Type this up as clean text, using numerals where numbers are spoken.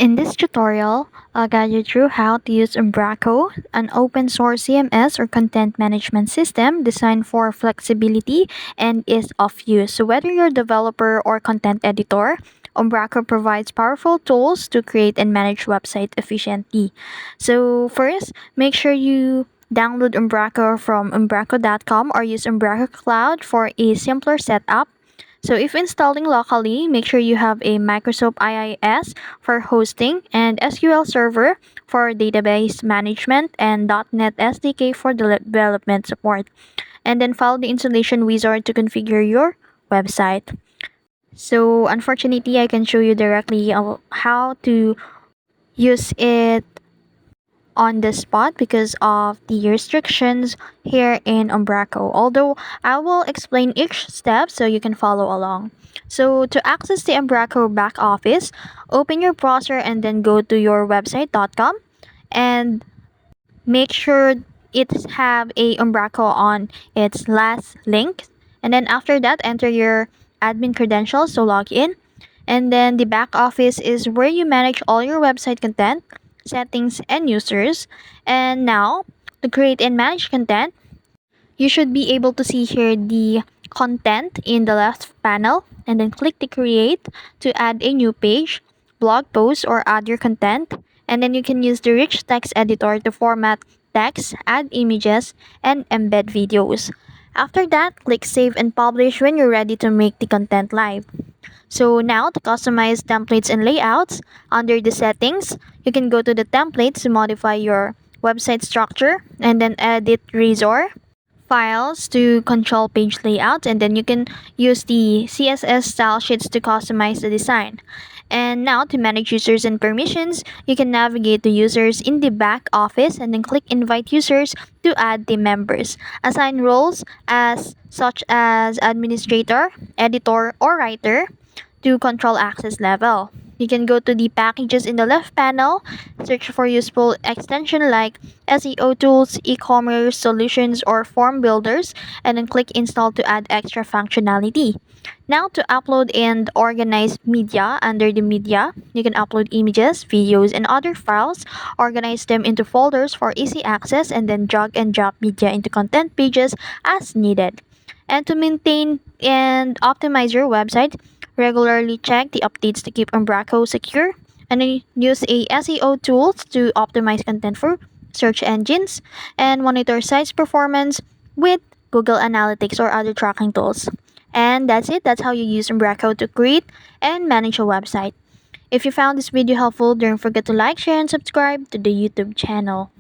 In this tutorial, I'll guide you through how to use Umbraco, an open source CMS or content management system designed for flexibility and ease of use. So whether you're a developer or content editor, Umbraco provides powerful tools to create and manage websites efficiently. So first, make sure you download Umbraco from umbraco.com or use Umbraco Cloud for a simpler setup. So if installing locally, make sure you have a Microsoft IIS for hosting and SQL Server for database management and .NET SDK for development support. And then follow the installation wizard to configure your website. So unfortunately, I can show you directly how to use it on the spot because of the restrictions here in Umbraco. Although I will explain each step so you can follow along. So to access the Umbraco back office, open your browser and then go to your website.com and make sure it have a Umbraco on its last link. And then after that, enter your admin credentials, so log in. And then the back office is where you manage all your website content, settings, and users. And now, to create and manage content, you should be able to see here the content in the left panel and then click the create to add a new page, blog post, or add your content. And then you can use the rich text editor to format text, add images, and embed videos. After that, click save and publish when you're ready to make the content live. So now to customize templates and layouts, under the settings, you can go to the templates to modify your website structure and then edit razor files to control page layout, and then you can use the CSS style sheets to customize the design. And now to manage users and permissions, you can navigate to users in the back office and then click invite users to add the members. Assign roles as such as administrator, editor, or writer to control access level. You can go to the packages in the left panel, search for useful extension like SEO tools, e-commerce solutions, or form builders, and then click install to add extra functionality. Now to upload and organize media, under the media, you can upload images, videos, and other files, organize them into folders for easy access, and then drag and drop media into content pages as needed. And to maintain and optimize your website, regularly check the updates to keep Umbraco secure, and then use a SEO tools to optimize content for search engines, and monitor site's performance with Google Analytics or other tracking tools. And that's it. That's how you use Umbraco to create and manage a website. If you found this video helpful, don't forget to like, share, and subscribe to the YouTube channel.